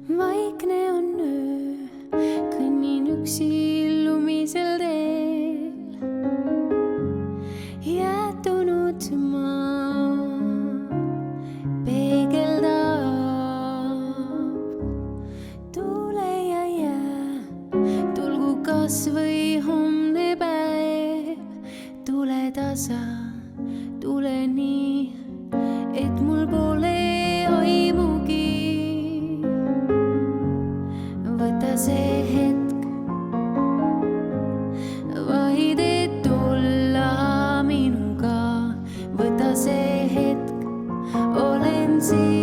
Vaikne on öö, kõnnin üksi lumisel teel. Jäätunud maa peegeldab. Tule ja jää, tulgu kas või homne päev. Tule tasa, tule nii, et mul pole aimugi. Võta see hetk, vaid et olla minuga. Võta see hetk, olen siin.